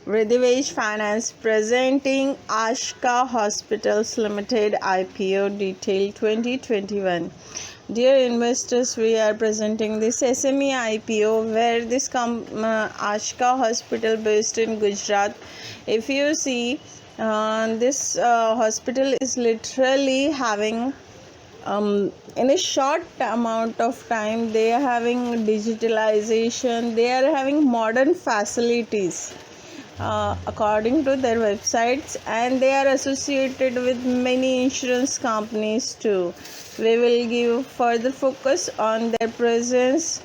Vridivej Finance presenting Ashka Hospitals Limited IPO detail 2021. Dear investors, we are presenting this SME IPO where this Ashka Hospital based in Gujarat. If you see, this hospital is literally having in a short amount of time they are having digitalization, they are having modern facilities according to their websites, and they are associated with many insurance companies too. We will give further focus on their presence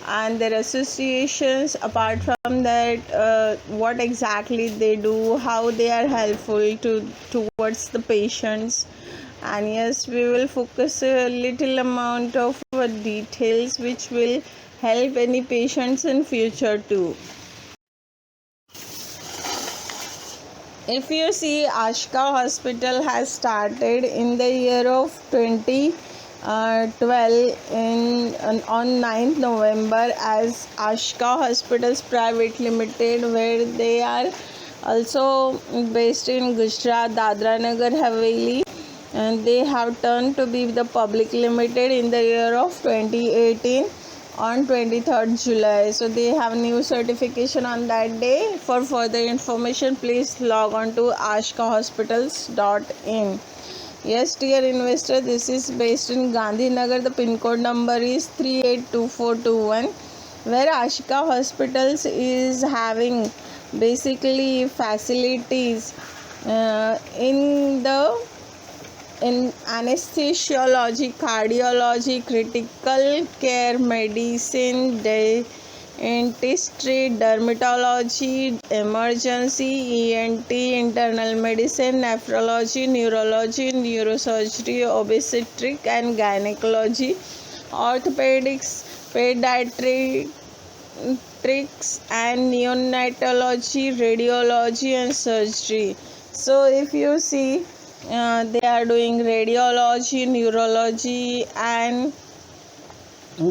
and their associations. Apart from that, what exactly they do, how they are helpful towards the patients. And yes, we will focus a little amount of details which will help any patients in future too. If you see, Ashka Hospital has started in the year of 2012 on 9th November as Ashka Hospitals Private Limited, where they are also based in Gujarat, Dadra Nagar Haveli, and they have turned to be the public limited in the year of 2018 on 23rd July. So they have new certification on that day. For further information, please log on to ashkahospitals.in. Yes, dear investor, this is based in Gandhinagar. The pin code number is 382421, where Ashka Hospitals is having basically facilities in anesthesiology, cardiology, critical care medicine, dentistry, dermatology, emergency, ENT, internal medicine, nephrology, neurology, neurosurgery, obstetric and gynecology, orthopedics, pediatrics and neonatology, radiology and surgery. So if you see, they are doing radiology, neurology and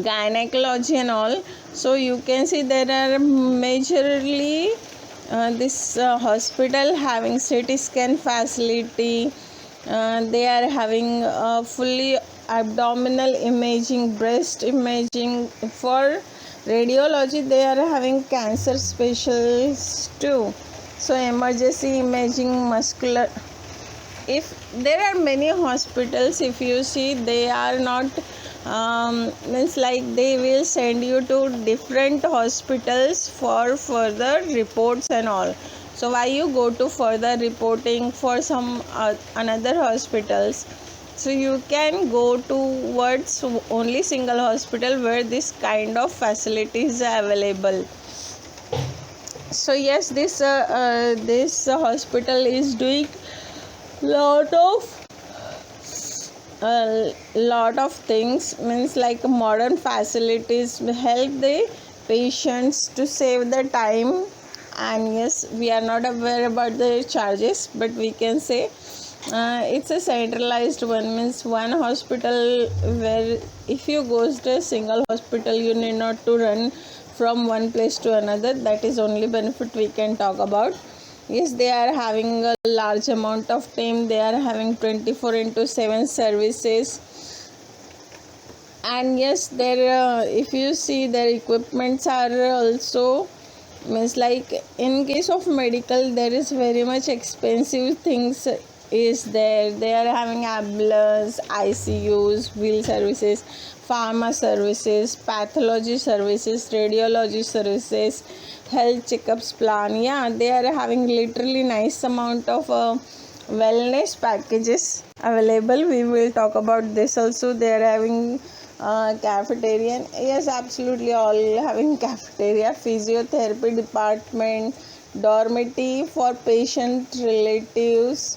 gynecology and all. So you can see there are majorly this hospital having CT scan facility. They are having fully abdominal imaging, breast imaging. For radiology, they are having cancer specialists too. So emergency imaging, muscular. If there are many hospitals, if you see, they are not means like they will send you to different hospitals for further reports and all. So why you go to further reporting for some another hospitals? So you can go towards only single hospital where this kind of facilities are available. So yes, this hospital is doing lot of things, means like modern facilities help the patients to save the time. And yes, we are not aware about the charges, but we can say it's a centralized one, means one hospital where if you go to a single hospital, you need not to run from one place to another. That is only benefit we can talk about. Yes, they are having a large amount of team. They are having 24/7 services. And yes, their if you see, their equipments are also, means like in case of medical, there is very much expensive things is there. They are having ambulance, ICUs, wheel services, pharma services, pathology services, radiology services, health checkups plan. Yeah, they are having literally nice amount of wellness packages available. We will talk about this also. They are having cafeteria. Yes, absolutely, all having cafeteria, physiotherapy department, dormitory for patient relatives,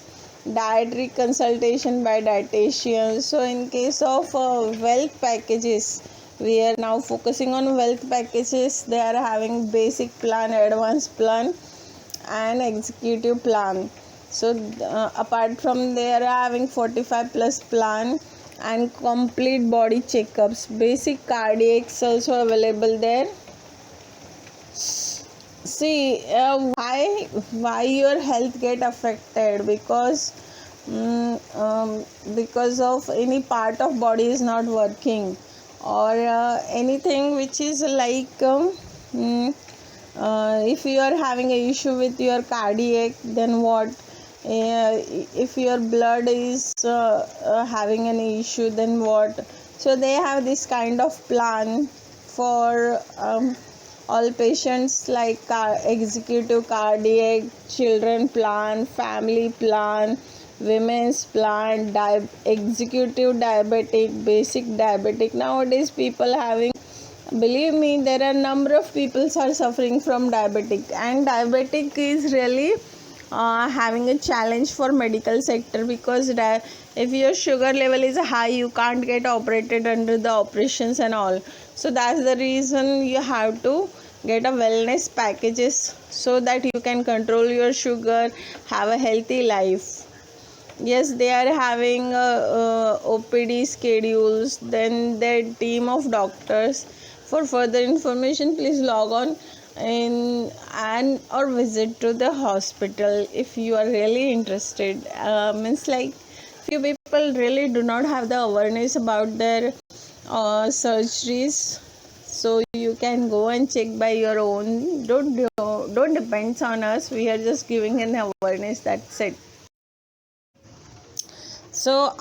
dietary consultation by dietitians. So in case of wealth packages, we are now focusing on wealth packages. They are having basic plan, advanced plan and executive plan. So apart from, they are having 45 plus plan and complete body checkups. Basic cardiacs also available there. See, why your health get affected? Because of any part of body is not working, or anything which is like if you are having a issue with your cardiac, then what? If your blood is having an issue, then what? So they have this kind of plan for all patients, like executive cardiac, children plan, family plan, women's plan, executive diabetic, basic diabetic. Nowadays people having, believe me, there are number of people are suffering from diabetic, and diabetic is really having a challenge for medical sector, because if your sugar level is high, you can't get operated under the operations and all. So that's the reason you have to get a wellness packages, so that you can control your sugar, have a healthy life. Yes, they are having OPD schedules, then their team of doctors. For further information, please log on and or visit to the hospital if you are really interested. Means like few people really do not have the awareness about their surgeries, so you can go and check by your own. Don't depends on us. We are just giving an awareness. That's it. So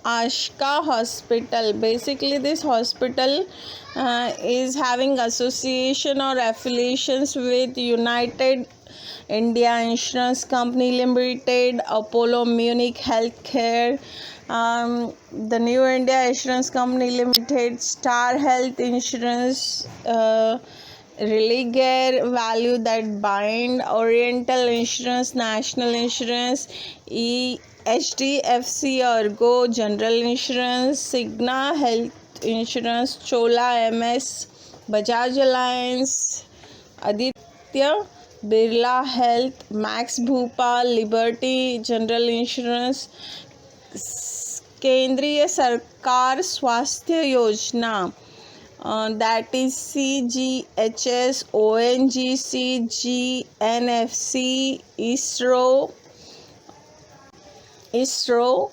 Ashka Hospital, basically this hospital is having association or affiliations with United India Insurance Company Limited, Apollo Munich Healthcare, the New India Insurance Company Limited, Star Health Insurance, Religare, Value That Bind, Oriental Insurance, National Insurance, HDFC Ergo, General Insurance, Cigna Health Insurance, Chola MS, Bajaj Alliance, Aditya Birla Health, Max Bhopal, Liberty General Insurance, केंद्रीय सरकार स्वास्थ्य योजना, that is CGHS, ONGC, GNFC, ISRO,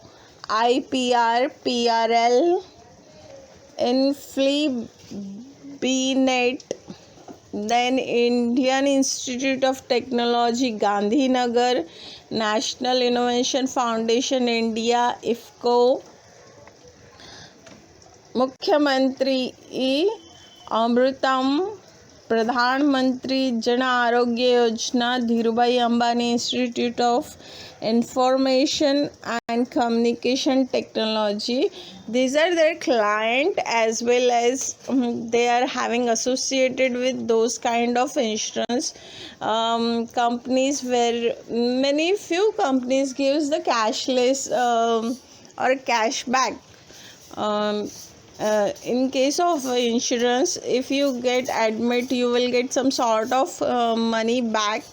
IPR, PRL, InfliBnet, then Indian Institute of Technology, Gandhinagar, National Innovation Foundation India, IFCO, मुख्यमंत्री अमृतम, प्रधानमंत्री Jan Arogya Yojana, Dhirubhai Ambani institute of information and communication technology. These are their client, as well as they are having associated with those kind of insurance companies, where few companies gives the cashless or cashback. In case of insurance, if you get admit, you will get some sort of money back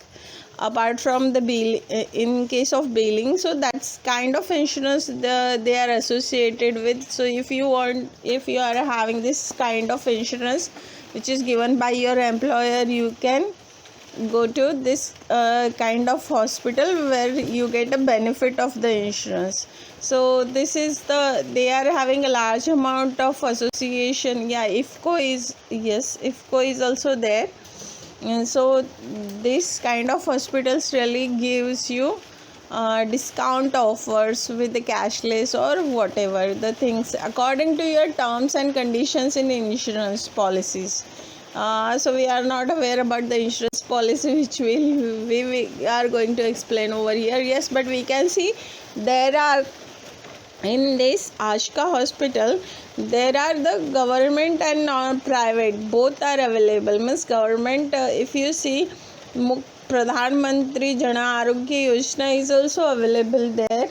apart from the bill, in case of billing. So that's kind of insurance they are associated with. So if you are having this kind of insurance which is given by your employer, you can go to this kind of hospital where you get a benefit of the insurance. So this is they are having a large amount of association. Yeah, IFCO is also there. And so this kind of hospitals really gives you discount offers with the cashless or whatever the things according to your terms and conditions in insurance policies. So we are not aware about the insurance policy which we are going to explain over here. Yes, but we can see there are in this Ashka hospital, there are the government and non-private, both are available. Means government, if you see, Pradhan Mantri Jana Arogya Yojana is also available there.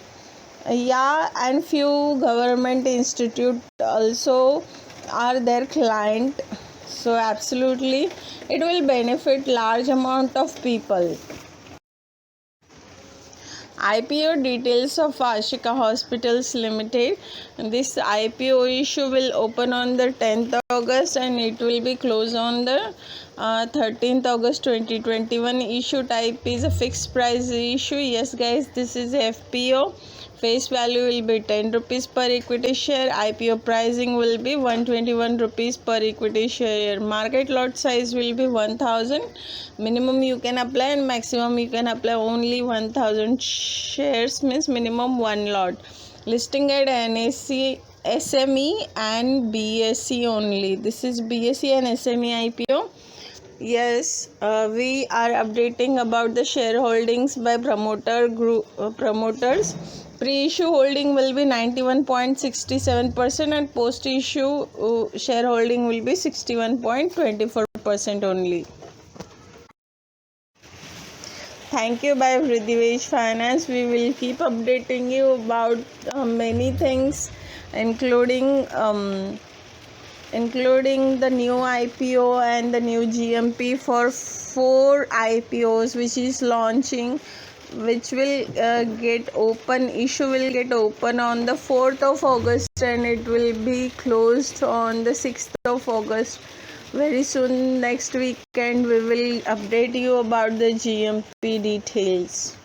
Yeah, and few government institute also are their client. So absolutely, it will benefit large amount of people. IPO details of Ashika Hospitals Limited. This IPO issue will open on the 10th August and it will be closed on the 13th August 2021. Issue type is a fixed price issue. Yes guys, this is FPO. Face value will be 10 rupees per equity share. IPO pricing will be 121 rupees per equity share. Market lot size will be 1000. Minimum you can apply and maximum you can apply only 1000 shares, means minimum one lot. Listing at NSE, SME and BSE only. This is BSE and SME IPO. Yes, we are updating about the shareholdings by promoters. Pre-issue holding will be 91.67% and post-issue shareholding will be 61.24% only. Thank you by Vridhivesh Finance. We will keep updating you about many things, including the new IPO and the new GMP for 4 IPOs which is launching, which will get open. Issue will get open on the 4th of August and it will be closed on the 6th of August. Very soon, next weekend, we will update you about the GMP details.